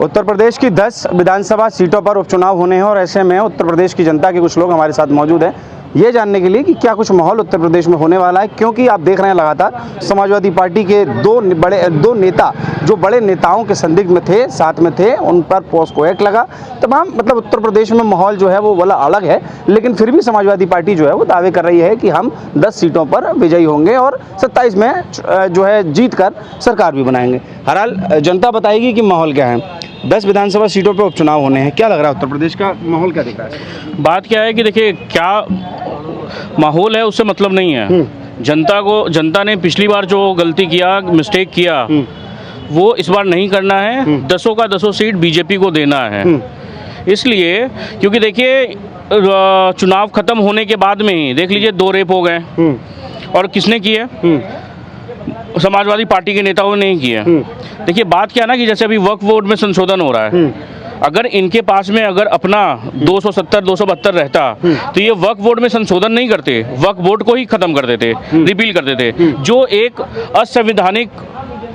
उत्तर प्रदेश की 10 विधानसभा सीटों पर उपचुनाव होने हैं और ऐसे में उत्तर प्रदेश की जनता के कुछ लोग हमारे साथ मौजूद हैं ये जानने के लिए कि क्या कुछ माहौल उत्तर प्रदेश में होने वाला है, क्योंकि आप देख रहे हैं लगातार समाजवादी पार्टी के दो नेता जो बड़े नेताओं के संदिग्ध में थे, साथ में थे, उन पर पॉस्को एक्ट लगा। तमाम मतलब उत्तर प्रदेश में माहौल जो है वो वाला अलग है, लेकिन फिर भी समाजवादी पार्टी जो है वो दावे कर रही है कि हम 10 सीटों पर विजयी होंगे और 27 में जो है जीत कर सरकार भी बनाएंगे। हरहाल जनता बताएगी कि माहौल क्या है। 10 विधानसभा सीटों पर उपचुनाव होने हैं, क्या लग रहा है उत्तर प्रदेश का माहौल क्या दिख रहा है? बात क्या है कि देखिए क्या माहौल है उससे मतलब नहीं है। जनता ने पिछली बार जो गलती किया, मिस्टेक किया, वो इस बार नहीं करना है। 10 का 10 सीट बीजेपी को देना है। इसलिए क्योंकि देखिए चुनाव खत्म होने के बाद में ही देख लीजिए 2 रेप हो गए और किसने किए? समाजवादी पार्टी के नेताओं ने नहीं किए। देखिए बात क्या है ना कि जैसे अभी वक्फ बोर्ड में संशोधन हो रहा है, अगर इनके पास में अगर अपना 270 272 रहता तो ये वक्फ बोर्ड में संशोधन नहीं करते, वक्फ बोर्ड को ही खत्म कर देते, रिपील कर देते, जो एक असंवैधानिक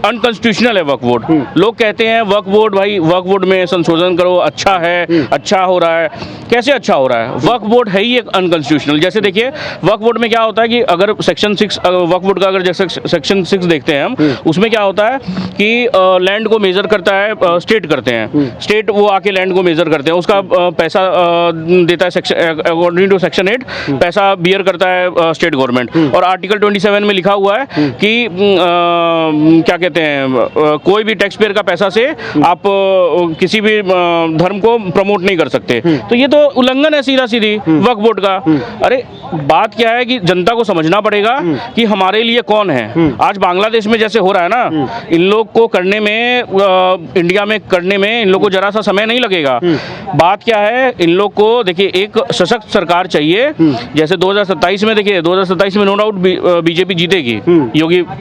अनकॉन्स्टिट्यूशनल है वक्फ बोर्ड। लोग कहते हैं वक्फ बोर्ड, भाई वक्फ बोर्ड में संशोधन करो, अच्छा है, अच्छा हो रहा है। कैसे अच्छा हो रहा है? वक्फ बोर्ड है ही एक अनकॉन्स्टिट्यूशनल। जैसे देखिए वक्फ बोर्ड में क्या होता है कि अगर सेक्शन 6 वक्फ बोर्ड का अगर जैसे सेक्शन 6 देखते हैं हम, उसमें क्या होता है कि लैंड को मेजर करता है, स्टेट करते हैं, स्टेट वो आके लैंड को मेजर करते हैं, उसका पैसा देता है अकॉर्डिंग टू सेक्शन 8 पैसा बियर करता है स्टेट गवर्नमेंट। और आर्टिकल 27 में लिखा हुआ है कि क्या कहते हैं, कोई भी टैक्स पेयर का पैसा से आप किसी भी धर्म को प्रमोट नहीं कर सकते। तो ये तो उल्लंघन है सीधा सीधी वक्फ बोर्ड का। अरे बात क्या है कि जनता को समझना पड़ेगा कि हमारे लिए कौन है। आज बांग्लादेश में जैसे हो रहा है ना, इन लोग को करने में, इंडिया में करने में इन लोग को जरा सा समय नहीं लगेगा। बात क्या है, इन लोग को देखिए एक सशक्त सरकार चाहिए। जैसे 2027 में देखिए 2027 में नो डाउट बीजेपी जीतेगी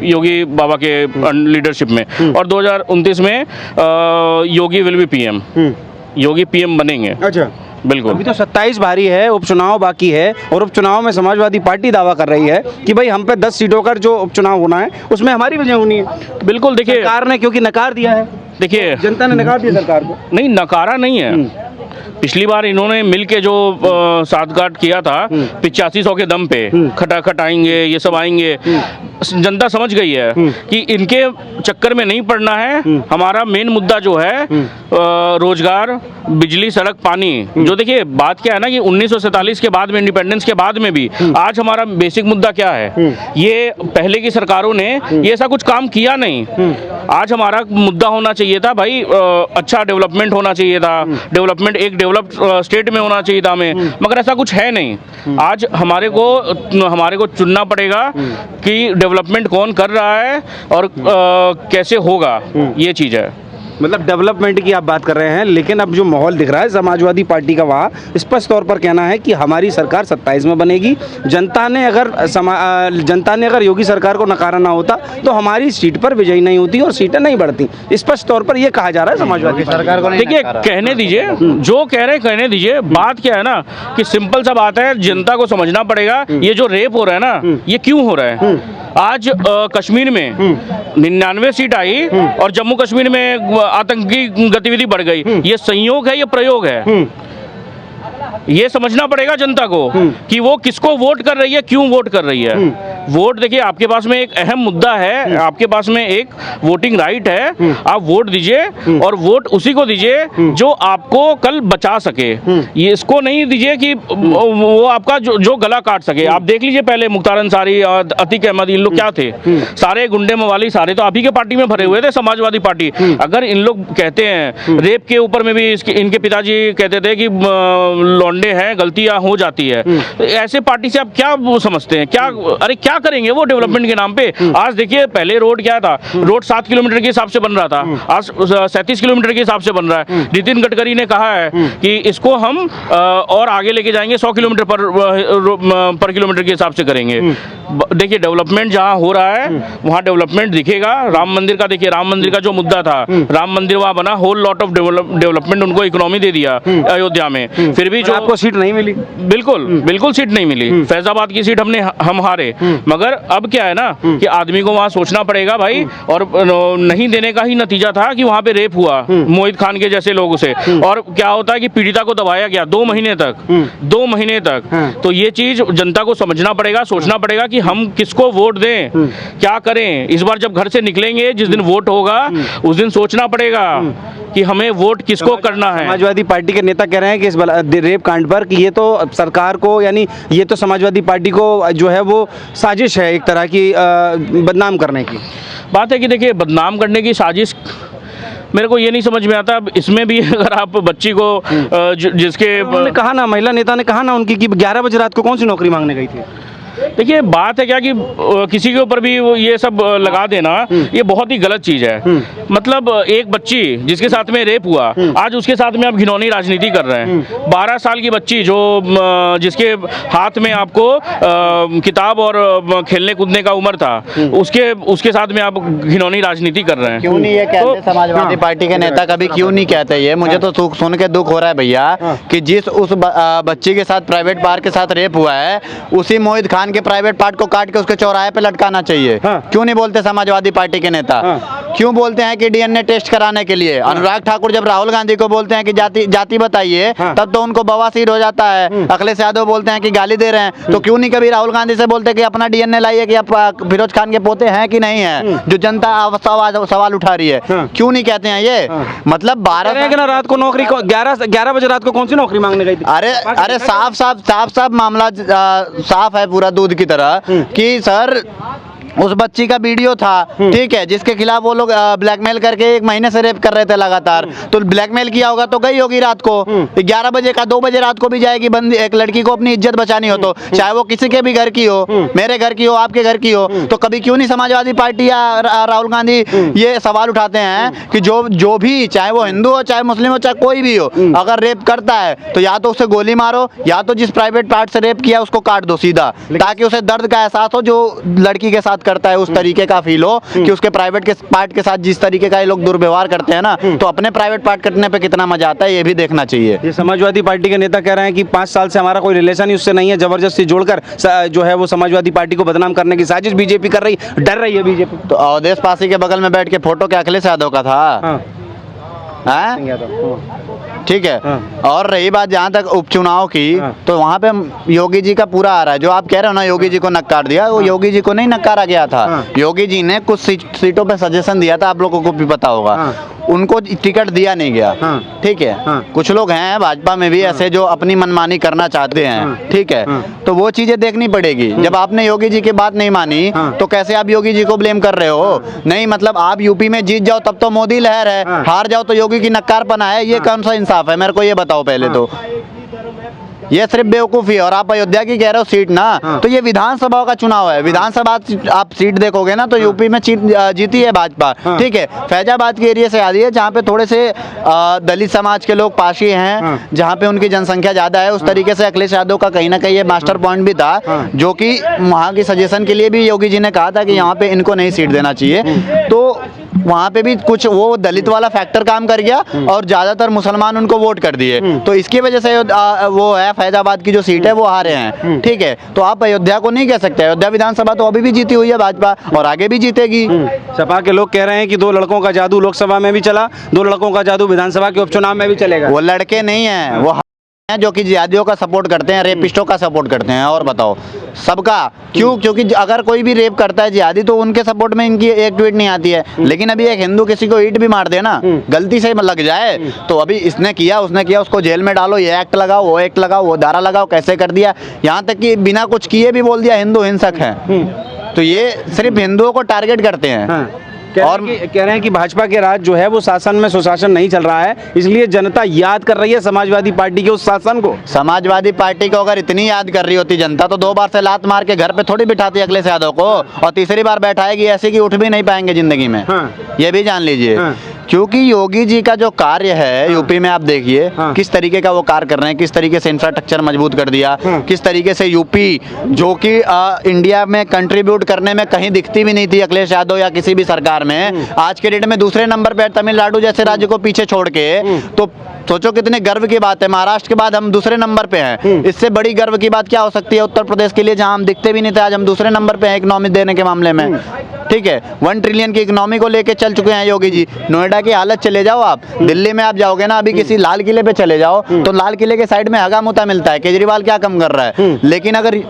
योगी बाबा के लीडरशिप में, और 2029 में Yogi will be PM, Yogi PM बनेंगे। अच्छा, बिल्कुल। अभी तो 27 भारी है, उपचुनाव बाकी है और उपचुनाव में समाजवादी पार्टी दावा कर रही है कि भाई हम पे 10 सीटों का जो उपचुनाव होना है उसमें हमारी वजह होनी है। बिल्कुल देखिए सरकार ने क्योंकि नकार दिया है, देखिए जनता ने नकार दिया सरकार को। नहीं, नकारा नहीं है। पिछली बार इन्होंने मिलके जो साठगांठ किया था 8500 के दम पे, खटाखट आएंगे, ये सब आएंगे, जनता समझ गई है कि इनके चक्कर में नहीं पड़ना है। हमारा मेन मुद्दा जो है रोजगार, बिजली, सड़क, पानी। जो देखिए बात क्या है ना कि 1947 के बाद में, इंडिपेंडेंस के बाद में भी आज हमारा बेसिक मुद्दा क्या है, ये पहले की सरकारों ने ये ऐसा कुछ काम किया नहीं। आज हमारा मुद्दा होना चाहिए था भाई, अच्छा डेवलपमेंट होना चाहिए था, डेवलपमेंट एक डेवलप्ड स्टेट में होना चाहिए था हमें, मगर ऐसा कुछ है नहीं। आज हमारे को चुनना पड़ेगा कि डेवलपमेंट कौन कर रहा है और कैसे होगा, ये चीज़ है। मतलब डेवलपमेंट की आप बात कर रहे हैं, लेकिन अब जो माहौल दिख रहा है समाजवादी पार्टी का, वहाँ स्पष्ट तौर पर कहना है कि हमारी सरकार 27 में बनेगी। जनता ने अगर योगी सरकार को नकारा ना होता तो हमारी सीट पर विजयी नहीं होती और सीटें नहीं बढ़ती। स्पष्ट तौर पर यह कहा जा रहा है समाजवादी सरकार को। देखिए कहने दीजिए, जो कह रहे हैं कहने दीजिए। बात क्या है ना कि सिंपल सा बात है, जनता को समझना पड़ेगा ये जो रेप हो रहा है ना, ये क्यों हो रहा है। आज कश्मीर में 99 सीट आई और जम्मू कश्मीर में आतंकी गतिविधि बढ़ गई। ये संयोग है, ये प्रयोग है। ये समझना पड़ेगा जनता को कि वो किसको वोट कर रही है, क्यों वोट कर रही है। वोट देखिए आपके पास में एक अहम मुद्दा है, आपके पास में एक वोटिंग राइट है, आप वोट दीजिए और वोट उसी को दीजिए जो आपको कल बचा सके। ये इसको नहीं दीजिए कि वो आपका जो गला काट सके। आप देख लीजिए पहले मुख्तार अंसारी और अतीक अहमद, इन लोग क्या थे, सारे गुंडे मवाली सारे तो आप ही के पार्टी में भरे हुए थे, समाजवादी पार्टी। अगर इन लोग कहते हैं रेप के ऊपर में भी इनके पिताजी कहते थे कि लौंडे हैं, गलतियां हो जाती है, तो ऐसे पार्टी से आप क्या समझते हैं? क्या अरे क्या करेंगे वो डेवलपमेंट के नाम पे? आज देखिए पहले रोड क्या था, रोड 7 किलोमीटर के हिसाब से बन रहा था, आज 37 किलोमीटर के हिसाब से बन रहा है। नितिन गडकरी ने कहा है कि इसको हम और आगे लेके जाएंगे, 100 किलोमीटर पर किलोमीटर के हिसाब से करेंगे। देखिए डेवलपमेंट जहाँ हो रहा है वहाँ डेवलपमेंट दिखेगा। राम मंदिर का देखिए, राम मंदिर का जो मुद्दा था, राम मंदिर वहाँ बना, होल लॉट ऑफ डेवलपमेंट उनको इकोनॉमी दे दिया अयोध्या में, फिर भी जो आपको सीट नहीं मिली। बिल्कुल बिल्कुल सीट नहीं मिली। फैजाबाद की सीट हम हारे, मगर अब क्या है ना कि आदमी को वहाँ सोचना पड़ेगा भाई, और नहीं देने का ही नतीजा था कि वहाँ पे रेप हुआ मोहित खान के जैसे लोगों से, और क्या होता है कि पीड़िता को दबाया गया 2 महीने तक, 2 महीने तक। तो ये चीज जनता को समझना पड़ेगा, सोचना पड़ेगा कि हम किसको वोट दें, क्या करें। इस बार जब घर से निकलेंगे, जिस दिन वोट होगा उस दिन सोचना पड़ेगा कि हमें वोट किसको करना है। समाजवादी पार्टी के नेता कह रहे हैं कि इस रेप कांड पर कि ये तो सरकार को, यानी ये तो समाजवादी पार्टी को जो है वो साजिश है एक तरह की बदनाम करने की। बात है कि देखिए बदनाम करने की साजिश मेरे को ये नहीं समझ में आता। इसमें भी अगर आप बच्ची को जिसके उन्होंने कहा ना, महिला नेता ने कहा ना उनकी कि 11 बजे रात को कौन सी नौकरी मांगने गई थी। देखिए बात है क्या कि किसी के ऊपर भी ये सब लगा देना, ये बहुत ही गलत चीज है। मतलब एक बच्ची जिसके साथ में रेप हुआ, आज उसके साथ में आप घिनौनी राजनीति कर रहे हैं। 12 साल की बच्ची जो जिसके हाथ में आपको किताब और खेलने कूदने का उम्र था, उसके साथ में आप घिनौनी राजनीति कर रहे हैं। क्यों नहीं ये कहते समाजवादी पार्टी के नेता, कभी क्यों नहीं कहते ये? मुझे तो सुन के दुख हो रहा है भैया कि जिस उस बच्ची के साथ प्राइवेट पार्ट के साथ रेप हुआ है, उसी मोहित खान के प्राइवेट पार्ट को काट के उसके चौराहे पे लटकाना चाहिए। क्यों नहीं बोलते समाजवादी पार्टी के नेता? क्यों बोलते हैं कि डीएनए टेस्ट कराने के लिए? अनुराग ठाकुर जब राहुल गांधी को बोलते हैं कि जाति बताइए, तब तो उनको बवासीर हो जाता है। अखिलेश यादव बोलते हैं कि गाली दे रहे हैं, तो क्यों नहीं कभी राहुल गांधी से बोलते कि अपना डीएनए लाइए कि आप फिरोज खान के पोते हैं कि नहीं है, जो जनता सवाल उठा रही है। क्यों नहीं कहते हैं ये? मतलब 12 रात को नौकरी 11 बजे रात को कौन सी नौकरी मांगने गई थी? अरे साफ मामला साफ है पूरा दूध की तरह कि सर उस बच्ची का वीडियो था, ठीक है, जिसके खिलाफ वो लोग ब्लैकमेल करके 1 महीने से रेप कर रहे थे लगातार। तो ब्लैकमेल किया होगा तो गई होगी रात को 11 बजे का, 2 बजे रात को भी जाएगी बंदी। एक लड़की को अपनी इज्जत बचानी हो तो, चाहे वो किसी के भी घर की हो, मेरे घर की हो, आपके घर की हो, तो कभी क्यों नहीं समाजवादी पार्टी या राहुल गांधी ये सवाल उठाते हैं कि जो भी, चाहे वो हिंदू हो, चाहे मुस्लिम हो, चाहे कोई भी हो, अगर रेप करता है तो या तो उसे गोली मारो, या तो जिस प्राइवेट पार्ट से रेप किया उसको काट दो सीधा, ताकि उसे दर्द का एहसास हो जो लड़की के साथ करता है, उस तरीके का फील हो कि उसके प्राइवेट के पार्ट के साथ जिस तरीके का ये लोग दुर्व्यवहार करते हैं ना, तो अपने प्राइवेट पार्ट कटने पे कितना मजा आता है ये भी देखना चाहिए। ये समाजवादी पार्टी के नेता कह रहे हैं कि 5 साल से हमारा कोई रिलेशन ही उससे नहीं है, जबरदस्ती जोड़कर जो है वो समाजवादी पार्टी को बदनाम करने की साजिश बीजेपी कर रही, डर रही है बीजेपी। तो अवधेश पासी के बगल में बैठ के फोटो क्या अखिलेश यादव का था? ठीक है। और रही बात जहाँ तक उपचुनाव की, तो वहाँ पे योगी जी का पूरा आ रहा है। जो आप कह रहे हो ना योगी जी को नकार दिया, वो योगी जी को नहीं नकारा गया था। योगी जी ने कुछ सीटों पे सजेशन दिया था, आप लोगों को भी पता होगा, उनको टिकट दिया नहीं गया। ठीक है। कुछ लोग हैं भाजपा में भी ऐसे जो अपनी मनमानी करना चाहते हैं, ठीक है, तो वो चीजें देखनी पड़ेगी। जब आपने योगी जी की बात नहीं मानी तो कैसे आप योगी जी को ब्लेम कर रहे हो? नहीं, मतलब आप यूपी में जीत जाओ तब तो मोदी लहर है, हार जाओ तो योगी की नक्कारपना है, ये कौन सा इंसाफ है? मेरे को ये बताओ पहले तो। ये सिर्फ बेवकूफ़ी है। और आप अयोध्या की कह रहे हो सीट ना, तो ये विधानसभा का चुनाव है। विधानसभा आप सीट देखोगे ना तो यूपी में जीती है भाजपा, ठीक है। फैजाबाद के एरिया से आ रही है जहाँ पे थोड़े से दलित समाज के लोग पाशी हैं, जहाँ पे उनकी जनसंख्या ज़्यादा है। उस तरीके से अखिलेश यादव का कहीं ना कहीं ये मास्टर पॉइंट भी था, जो कि वहाँ की सजेशन के लिए भी योगी जी ने कहा था कि यहाँ पे इनको नहीं सीट देना चाहिए। तो वहाँ पे भी कुछ वो दलित वाला फैक्टर काम कर गया और ज़्यादातर मुसलमान उनको वोट कर दिए, तो इसकी वजह से वो है फैजाबाद की जो सीट है वो हारे हैं, ठीक है। तो आप अयोध्या को नहीं कह सकते। अयोध्या विधानसभा तो अभी भी जीती हुई है भाजपा और आगे भी जीतेगी। सपा के लोग कह रहे हैं कि 2 लड़कों का जादू लोकसभा में भी चला, 2 लड़कों का जादू विधानसभा के उपचुनाव में भी चलेगा। वो लड़के नहीं है, वो हैं जो कि जिहादियों का सपोर्ट करते हैं, रेपिस्टों का सपोर्ट करते हैं। और बताओ सबका क्यों? क्योंकि अगर कोई भी रेप करता है जिहादी तो उनके सपोर्ट में इनकी एक ट्वीट नहीं आती है। लेकिन अभी एक हिंदू किसी को ईंट भी मार दे ना, गलती से लग जाए, तो अभी इसने किया उसने किया, उसको जेल में डालो, ये एक्ट लगाओ, वो एक्ट लगाओ, वो धारा लगाओ, कैसे कर दिया, यहाँ तक कि बिना कुछ किए भी बोल दिया हिंदू हिंसक है। तो ये सिर्फ हिंदुओं को टारगेट करते हैं। और कह रहे हैं कि भाजपा के राज जो है वो शासन में सुशासन नहीं चल रहा है, इसलिए जनता याद कर रही है समाजवादी पार्टी के उस शासन को। समाजवादी पार्टी को अगर इतनी याद कर रही होती जनता तो 2 बार से लात मार के घर पे थोड़ी बिठाती अखिलेश यादव को, और तीसरी बार बैठाएगी ऐसे कि उठ भी नहीं पाएंगे जिंदगी में। ये भी जान लीजिए। क्योंकि योगी जी का जो कार्य है यूपी में आप देखिए हाँ। किस तरीके का वो कार्य कर रहे हैं, किस तरीके से इंफ्रास्ट्रक्चर मजबूत कर दिया, किस तरीके से यूपी जो कि इंडिया में कंट्रीब्यूट करने में कहीं दिखती भी नहीं थी अखिलेश यादव या किसी भी सरकार में, आज के डेट में दूसरे नंबर पे तमिलनाडु जैसे राज्य को पीछे छोड़ के, तो सोचो कितने गर्व की बात है। महाराष्ट्र के बाद हम दूसरे नंबर पे हैं, इससे बड़ी गर्व की बात क्या हो सकती है उत्तर प्रदेश के लिए, जहां हम दिखते भी नहीं थे, आज हम दूसरे नंबर पे हैं इकोनॉमी देने के मामले में। ठीक है, 1 ट्रिलियन की इकोनॉमी को लेके चल चुके हैं योगी जी। नोएडा की हालत चले जाओ आप, दिल्ली में आप जाओगे ना, अभी किसी लाल किले पे चले जाओ तो लाल किले के साइड में हगा मुता मिलता है। केजरीवाल क्या कम कर रहा है, लेकिन अगर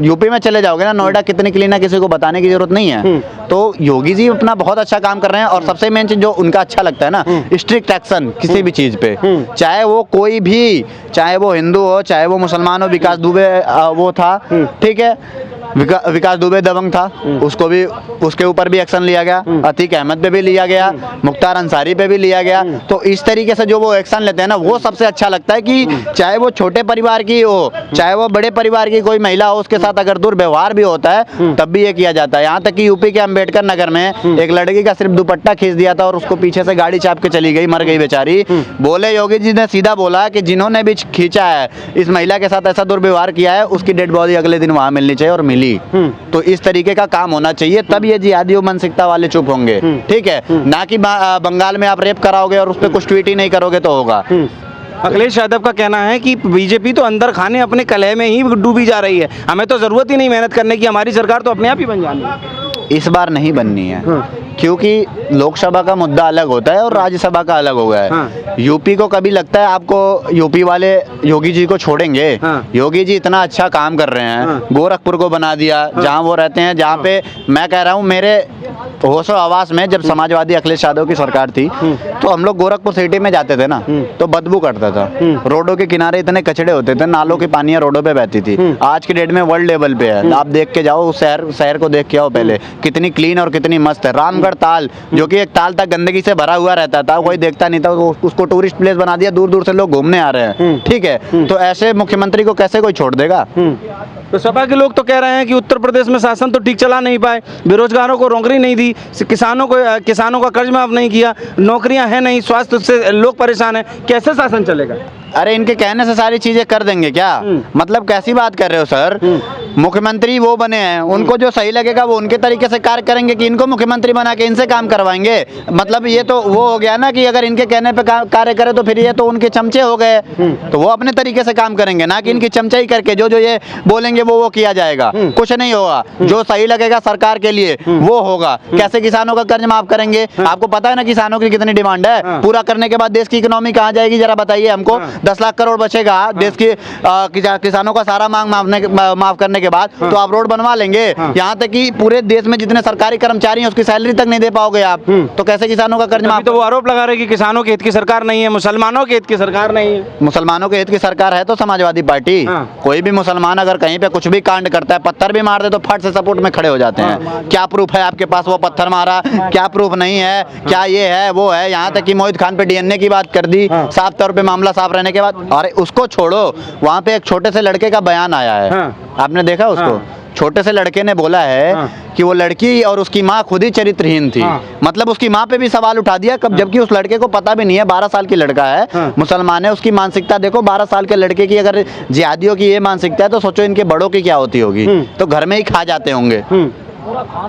यूपी में चले जाओगे ना, नोएडा कितनी क्लीन है किसी को बताने की जरूरत नहीं है। तो योगी जी अपना बहुत अच्छा काम कर रहे हैं, और सबसे मेन चीज जो उनका अच्छा लगता है ना, स्ट्रिक्ट एक्शन किसी भी चीज पे, चाहे वो कोई भी, चाहे वो हिंदू हो चाहे वो मुसलमान हो। विकास दुबे वो था, ठीक है, विकास दुबे दबंग था, उसको भी, उसके ऊपर भी एक्शन लिया गया, अतीक अहमद पे भी लिया गया, मुख्तार अंसारी पे भी लिया गया। तो इस तरीके से जो वो एक्शन लेते हैं ना, वो सबसे अच्छा लगता है कि चाहे वो छोटे परिवार की हो चाहे वो बड़े परिवार की कोई महिला हो, उसके साथ अगर दुर्व्यवहार भी होता है तब भी ये किया जाता है। यहाँ तक कि यूपी के अम्बेडकर नगर में एक लड़की का सिर्फ दुपट्टा खींच दिया था और उसको पीछे से गाड़ी चाप के चली गई, मर गई बेचारी। बोले योगी जी ने सीधा बोला कि जिन्होंने भी खींचा है, इस महिला के साथ ऐसा दुर्व्यवहार किया है, उसकी डेड बॉडी अगले दिन वहां मिलनी चाहिए, और मिली। तो इस तरीके का काम होना चाहिए, तब ये जिहादियों मानसिकता वाले चुप होंगे। ठीक है, ना कि बंगाल में आप रेप कराओगे और उस पर कुछ ट्वीट ही नहीं करोगे तो होगा। अखिलेश यादव का कहना है कि बीजेपी तो अंदर खाने अपने कलह में ही डूबी जा रही है, हमें तो जरूरत ही नहीं मेहनत करने की, हमारी सरकार तो अपने आप ही बन जानी है। इस बार नहीं बननी है, क्योंकि लोकसभा का मुद्दा अलग होता है और राज्यसभा का अलग हो गया है। यूपी को कभी लगता है आपको यूपी वाले योगी जी को छोड़ेंगे? योगी जी इतना अच्छा काम कर रहे हैं, गोरखपुर को बना दिया जहां वो रहते हैं, जहां पे मैं कह रहा हूं मेरे होशो आवास में जब समाजवादी अखिलेश यादव की सरकार थी तो हम लोग गोरखपुर सिटी में जाते थे ना, तो बदबू करता था, रोडों के किनारे इतने कचड़े होते थे, नालों की पानियां रोडों पे बहती थी। आज के डेट में वर्ल्ड लेवल पे है, आप देख के जाओ उस शहर को देख के आओ पहले, कितनी क्लीन और कितनी मस्त है। रामगढ़ ताल, जो कि एक ताल तक गंदगी से भरा हुआ रहता था, कोई देखता नहीं था, उसको टूरिस्ट प्लेस बना दिया, दूर दूर से लोग घूमने आ रहे हैं। ठीक है, तो ऐसे मुख्यमंत्री को कैसे कोई छोड़ देगा? तो सपा के लोग तो कह रहे हैं कि उत्तर प्रदेश में शासन तो ठीक चला नहीं पाए, बेरोजगारों को नौकरी नहीं दी, किसानों का कर्ज माफ नहीं किया, नौकरियां हैं नहीं, स्वास्थ्य से लोग परेशान हैं, कैसे शासन चलेगा? अरे इनके कहने से सारी चीजें कर देंगे क्या? मतलब कैसी बात कर रहे हो सर? मुख्यमंत्री वो बने हैं, उनको जो सही लगेगा वो उनके तरीके से कार्य करेंगे कि इनको मुख्यमंत्री बना के इनसे काम करवाएंगे? मतलब ये तो वो हो गया ना कि अगर इनके कहने पे कार्य करे तो फिर ये तो उनके चमचे हो गए। तो वो अपने तरीके से काम करेंगे, ना कि इनकी चमचाई करके जो ये बोलेंगे वो किया जाएगा। कुछ नहीं होगा, जो सही लगेगा सरकार के लिए वो होगा। कैसे किसानों का कर्ज माफ करेंगे? आपको पता है ना किसानों की कितनी डिमांड है, पूरा करने के बाद देश की इकोनॉमी कहाँ जाएगी जरा बताइए हमको। 10 लाख करोड़ बचेगा देश की किसानों का सारा मांग माफ करने के बाद, तो आप रोड बनवा लेंगे। यहाँ तक कि पूरे देश में जितने सरकारी कर्मचारी हैं उसकी सैलरी तक नहीं दे पाओगे आप, तो कैसे किसानों का कर्ज माफ? तो वो आरोप लगा रहे कि किसानों के हित की सरकार नहीं है, मुसलमानों के हित की सरकार नहीं है। मुसलमानों के हित की सरकार है तो समाजवादी पार्टी। कोई भी मुसलमान अगर कहीं पे कुछ भी कांड करता है, पत्थर भी मार दे तो फट से सपोर्ट में खड़े हो जाते हैं। क्या प्रूफ है आपके पास वो पत्थर मारा? क्या प्रूफ नहीं है? क्या ये है वो है? यहाँ तक कि मोहित खान पे डीएनए की बात कर दी, साफ तौर पे मामला साफ रहने के बाद। अरे उसको छोड़ो, वहाँ पे एक छोटे से लड़के का बयान आया है, आपने देखा उसको? छोटे से लड़के ने बोला है कि वो लड़की और उसकी माँ खुद ही चरित्रहीन थी। मतलब उसकी माँ पे भी सवाल उठा दिया, कब जबकि उस लड़के को पता भी नहीं है, 12 साल की लड़का है, मुसलमान है। उसकी मानसिकता देखो, 12 साल के लड़के की अगर जिहादियों की ये मानसिकता है तो सोचो इनके बड़ों की क्या होती होगी। तो घर में ही खा जाते होंगे।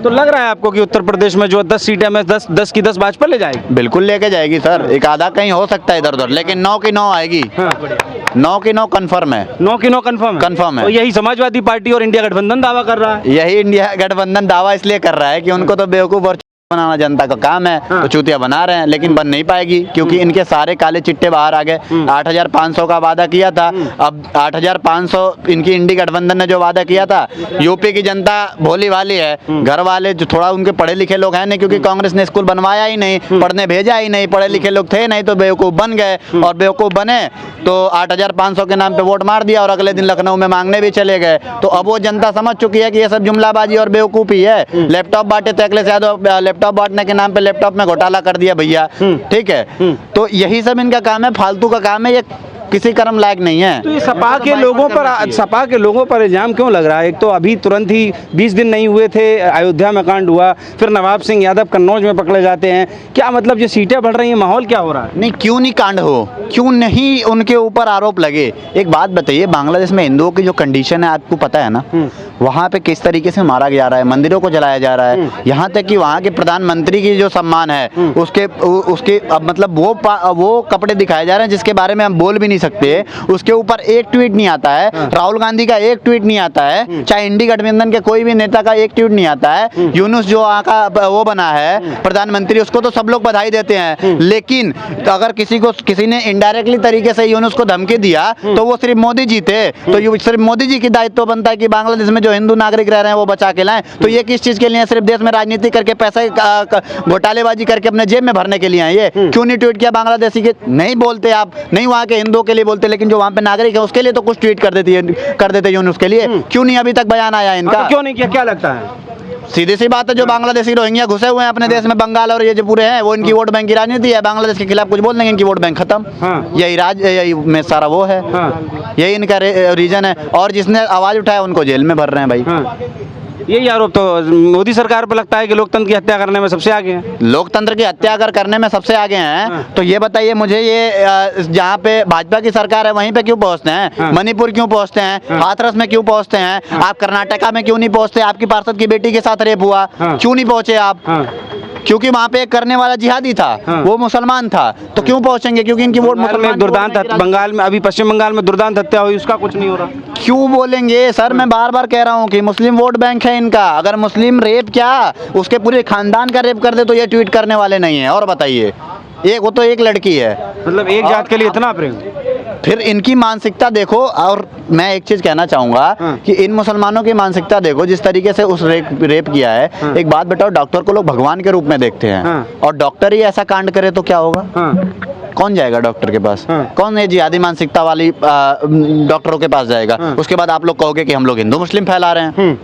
तो लग रहा है आपको कि उत्तर प्रदेश में जो 10 सीटें में 10 की 10 भाजपा ले जाएगी? बिल्कुल लेके जाएगी सर, एक आधा कहीं हो सकता है इधर उधर, लेकिन 9 की 9 आएगी। 9 की 9 कंफर्म है। 9 की 9 कंफर्म है। तो यही समाजवादी पार्टी और इंडिया गठबंधन दावा कर रहा है। यही इंडिया गठबंधन दावा इसलिए कर रहा है कि उनको तो बेवकूफ और बनाना जनता का काम है, तो चूतिया बना रहे हैं, लेकिन बन नहीं पाएगी क्योंकि इनके सारे काले चिट्टे बाहर आ गए। 8,500 का वादा किया था, अब 8,500 इनकी इंडी गठबंधन ने जो वादा किया था। यूपी की जनता भोली वाली है, घर वाले जो थोड़ा उनके पढ़े लिखे लोग हैं नहीं, क्योंकि कांग्रेस ने स्कूल बनवाया ही नहीं, पढ़ने भेजा ही नहीं, पढ़े लिखे लोग थे नहीं, तो बेवकूफ़ बन गए। और बेवकूफ़ बने तो 8,500 के नाम पे वोट मार दिया और अगले दिन लखनऊ में मांगने भी चले गए। तो अब वो जनता समझ चुकी है कि ये सब जुमलाबाजी और बेवकूफ़ी है। लैपटॉप बांटे थे अखिलेश यादव, लैपटॉप बांटने के नाम पे लैपटॉप में घोटाला कर दिया भैया, ठीक है। तो यही सब इनका काम है, फालतू का काम है। ये किसी कर्म लायक नहीं है। तो ये सपा के लोगों पर इल्जाम क्यों लग रहा है? एक तो अभी तुरंत ही 20 दिन नहीं हुए थे, अयोध्या में कांड हुआ, फिर नवाब सिंह यादव कन्नौज में पकड़े जाते हैं। क्या मतलब ये सीटें बढ़ रही हैं, माहौल क्या हो रहा है? नहीं, क्यों नहीं कांड हो, क्यों नहीं उनके ऊपर आरोप लगे? एक बात बताइए, बांग्लादेश में हिंदुओं की जो कंडीशन है आपको पता है ना, वहाँ पे किस तरीके से मारा जा रहा है, मंदिरों को जलाया जा रहा है, यहाँ तक कि वहाँ के प्रधानमंत्री की जो सम्मान है उसके अब मतलब वो कपड़े दिखाए जा रहे हैं जिसके बारे में हम बोल भी नहीं सकते। उसके ऊपर एक ट्वीट नहीं आता है, राहुल गांधी का एक ट्वीट नहीं आता है, चाहे इंडी गठबंधन के कोई भी नेता का एक ट्वीट नहीं आता है। यूनुस जो वहाँ का वो बना है प्रधानमंत्री, उसको तो सब लोग बधाई देते हैं, लेकिन अगर किसी ने इनडायरेक्टली तरीके से यूनुस को धमकी दिया तो वो सिर्फ मोदी जी थे। तो सिर्फ मोदी जी की दायित्व बनता है कि बांग्लादेश में जो हिंदू नागरिक रह रहे हैं वो बचा के लाएं। तो ये किस चीज के लिए? सिर्फ देश में राजनीति करके पैसा घोटालेबाजी करके अपने जेब में भरने के लिए हैं। ये क्यों नहीं ट्वीट किया बांग्लादेशी के? नहीं बोलते आप, नहीं वहाँ के हिंदुओं के लिए बोलते, लेकिन जो वहाँ पे नागरिक है उसके लिए तो कुछ ट्वीट कर देते यूनुस के लिए। क्यों नहीं अभी तक बयान आया इनका? तो क्यों नहीं किया, क्या लगता है? सीधी सी बात है, जो बांग्लादेशी रोहिंग्या घुसे हुए हैं अपने देश में, बंगाल और ये जो पूरे हैं, वो इनकी वोट बैंक की राजनीति है। बांग्लादेश के खिलाफ कुछ बोल देंगे, इनकी वोट बैंक खत्म। यही में सारा वो है, यही इनका रीजन है। और जिसने आवाज उठाया उनको जेल में भर रहे हैं भाई। यही आरोप तो मोदी सरकार पर लगता है कि लोकतंत्र की हत्या करने में सबसे आगे हैं। लोकतंत्र की हत्या अगर करने में सबसे आगे हैं तो ये बताइए मुझे, ये जहाँ पे भाजपा की सरकार है वहीं पे क्यों पहुँचते हैं? मणिपुर क्यों पहुँचते हैं? हाथरस में क्यों पहुँचते हैं? आप कर्नाटका में क्यों नहीं पहुँचते? आपकी पार्षद की बेटी के साथ रेप हुआ, क्यों नहीं पहुँचे आप? क्योंकि वहाँ पे एक करने वाला जिहादी था, वो मुसलमान था, तो क्यों पहुँचेंगे? क्योंकि इनकी वोट मुसलमान। दुर्दांत बंगाल में, अभी पश्चिम बंगाल में दुर्दांत हत्या हुई, उसका कुछ नहीं हो रहा। क्यों बोलेंगे सर? मैं बार बार कह रहा हूँ कि मुस्लिम वोट बैंक है इनका। अगर मुस्लिम रेप क्या उसके पूरे खानदान का रेप कर दे तो ये ट्वीट करने वाले नहीं है। और बताइए, वो तो एक लड़की है, मतलब एक जात के लिए इतना प्रेम? फिर इनकी मानसिकता देखो। और मैं एक चीज कहना चाहूंगा कि इन मुसलमानों की मानसिकता देखो, जिस तरीके से उस रेप किया है। एक बात बताओ, डॉक्टर को लोग भगवान के रूप में देखते हैं, और डॉक्टर ही ऐसा कांड करे तो क्या होगा? कौन जाएगा डॉक्टर के पास? कौन है जिहादी मानसिकता वाली डॉक्टरों के पास जाएगा? उसके बाद आप लोग कहोगे कि हम लोग हिंदू मुस्लिम फैला रहे हैं।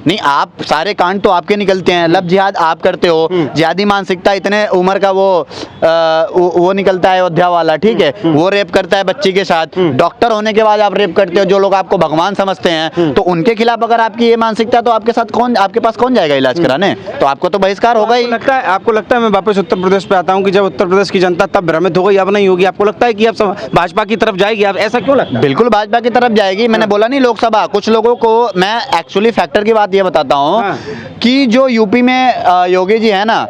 नहीं, आप सारे कांड तो आपके निकलते हैं, लब जिहाद आप करते हो, जिहादी मानसिकता इतने उम्र का वो निकलता है अयोध्या वाला, ठीक है, वो रेप करता है बच्ची के साथ। डॉक्टर होने के बाद आप रेप करते हो, जो लोग आपको भगवान समझते हैं, तो उनके खिलाफ अगर आपकी ये मानसिकता, तो आपके पास कौन जाएगा इलाज कराने? तो आपको तो बहिष्कार होगा ही। आपको लगता है, मैं वापस उत्तर प्रदेश पे आता हूँ, कि जब उत्तर प्रदेश की जनता तब भ्रमित हो गई, अब नहीं होगी? आपको लगता है कि अब भाजपा की तरफ जाएगी? आप ऐसा क्यों लगता है? बिल्कुल भाजपा की तरफ जाएगी। मैंने बोला नहीं लोकसभा, कुछ लोगों को मैं एक्चुअली फैक्टर की बात ये बताता हूँ कि जो यूपी में योगी जी है ना,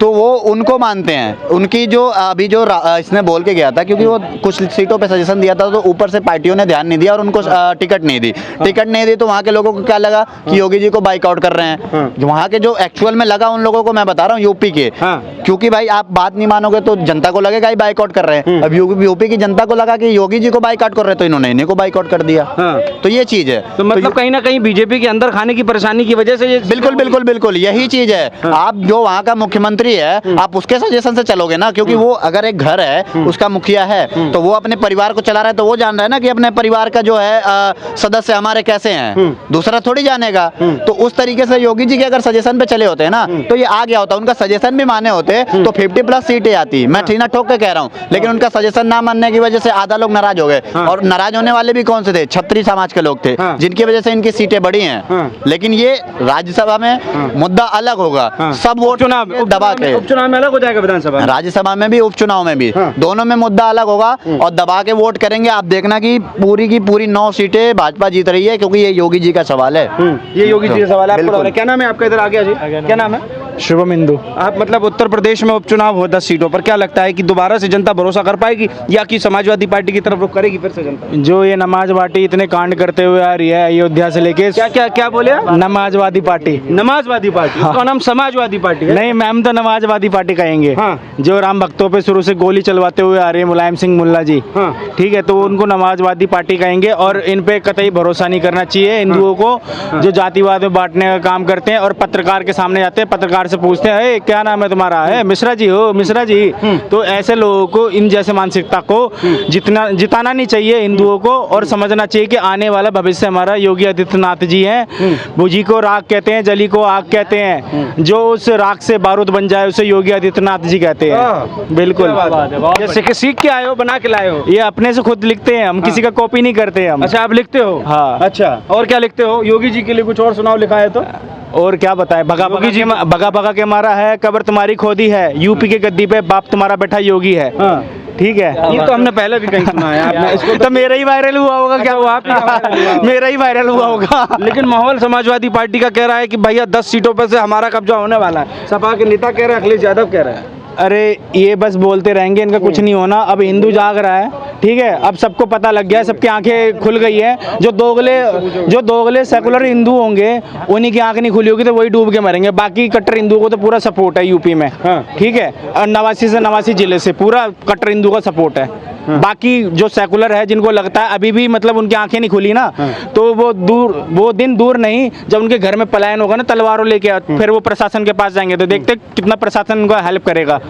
तो वो उनको मानते हैं। उनकी जो अभी जो इसने बोल के गया था, क्योंकि वो कुछ सीटों पे सजेशन दिया था, तो ऊपर से पार्टियों ने ध्यान नहीं दिया और उनको टिकट नहीं दी। तो वहाँ के लोगों को क्या लगा कि योगी जी को बाइकआउट कर रहे हैं। वहाँ के जो एक्चुअल में लगा उन लोगों को मैं बता रहा हूँ, यूपी के, क्योंकि भाई आप बात नहीं मानोगे तो जनता को लगेगा ही बाइकआउट कर रहे हैं। अब यूपी की जनता को लगा कि योगी जी को बाइकआउट कर रहे हैं, तो इन्होंने इन्हीं को बाइकआउट कर दिया। तो ये चीज है। तो मतलब कहीं ना कहीं बीजेपी के अंदर खाने की परेशानी की वजह से ये बिल्कुल यही चीज है। आप जो वहाँ का मुख्यमंत्री है, आप उसके सजेशन से चलोगे ना, क्योंकि वो अगर एक घर है, उसका मुखिया है, तो वो अपने परिवार को चला रहा है, तो वो जान रहा है ना कि अपने परिवार का जो है सदस्य हमारे कैसे हैं, दूसरा थोड़ी जानेगा। तो उस तरीके से योगी जी के अगर सजेशन पे चले होते हैं ना, तो ये आ गया होता। उनका सजेशन भी माने होते तो 50+ सीटें आती। मैं ठीना ठोक के कह रहा हूँ, लेकिन उनका सजेशन ना मानने की वजह से आधा लोग नाराज हो गए। और नाराज होने वाले भी कौन से थे? क्षत्रिय समाज के लोग थे, जिनकी वजह से इनकी सीटें बढ़ी हैं। लेकिन ये राज्यसभा में मुद्दा अलग होगा, सब वोट दबा के। उपचुनाव में अलग हो जाएगा, विधानसभा, राज्यसभा में भी, उपचुनाव में भी, दोनों में मुद्दा अलग होगा और दबा के वोट करेंगे। आप देखना कि पूरी की पूरी 9 सीटें भाजपा जीत रही है, क्योंकि ये योगी जी का सवाल है। ये योगी जी का सवाल है। क्या नाम है आपका? इधर आ गया जी, क्या नाम है? शुभम इंदु। आप मतलब उत्तर प्रदेश में उपचुनाव हो 10 सीटों पर, क्या लगता है कि दोबारा से जनता भरोसा कर पाएगी, या कि समाजवादी पार्टी की तरफ रुख करेगी फिर से जनता? जो ये नमाज पार्टी इतने कांड करते हुए आ रही है अयोध्या से लेके, क्या बोले? नमाजवादी पार्टी। नमाजवादी पार्टी? उसका नाम समाजवादी पार्टी है? नहीं मैम, तो नमाजवादी पार्टी कहेंगे। जो राम भक्तों पे शुरू से गोली चलवाते हुए आ रहे हैं, मुलायम सिंह मुल्ला जी, ठीक है, तो उनको नमाजवादी पार्टी कहेंगे। और इन पे कतई भरोसा नहीं करना चाहिए हिंदुओं को, जो जातिवाद में बांटने का काम करते हैं और पत्रकार के सामने जाते हैं, पत्रकार बाहर से पूछते हैं, "ए, क्या नाम है तुम्हारा? है मिश्रा जी हो, मिश्रा जी।" तो ऐसे लोगों को, इन जैसे मानसिकता को जिताना नहीं चाहिए हिंदुओं को, और समझना चाहिए कि आने वाला भविष्य हमारा योगी आदित्यनाथ जी हैं। बुझी को राख कहते हैं, जली को आग कहते हैं, जो उस राख से बारूद बन जाए उसे योगी आदित्यनाथ जी कहते हैं। बिल्कुल। जैसे कि सीख के आए हो, बना के लाए हो? ये अपने से खुद लिखते हैं हम, किसी का कॉपी नहीं करते हम। अच्छा, आप लिखते हो? हाँ। अच्छा, और क्या लिखते हो? योगी जी के लिए कुछ और सुनाओ, लिखा है तो। और क्या बताएं, भगा भगा के मारा है, कब्र तुम्हारी खोदी है, यूपी के गद्दी पे बाप तुम्हारा बैठा योगी है। हाँ। ठीक है, ये तो हमने पहले भी कहीं सुना है, आपने इसको तो मेरा ही वायरल हुआ होगा क्या? वो आप मेरा ही वायरल हुआ होगा। लेकिन माहौल समाजवादी पार्टी का कह रहा है कि भैया 10 सीटों पर से हमारा कब्जा होने वाला है। सपा के नेता कह रहे हैं, अखिलेश यादव कह रहे हैं। अरे ये बस बोलते रहेंगे, इनका कुछ नहीं होना। अब हिंदू जाग रहा है, ठीक है, अब सबको पता लग गया है, सबकी आंखें खुल गई है। जो दोगले सेकुलर हिंदू होंगे, उन्हीं की आंख नहीं खुली होगी तो वही डूब के मरेंगे। बाकी कट्टर हिंदुओं को तो पूरा सपोर्ट है यूपी में। हाँ। ठीक है, और 89 से 89 जिले से पूरा कट्टर हिंदू का सपोर्ट है। बाकी जो सेकुलर है, जिनको लगता है अभी भी मतलब उनकी आंखें नहीं खुली ना, तो वो दिन दूर नहीं जब उनके घर में पलायन होगा ना तलवारों लेके, फिर वो प्रशासन के पास जाएंगे, तो देखते कितना प्रशासन उनका हेल्प करेगा।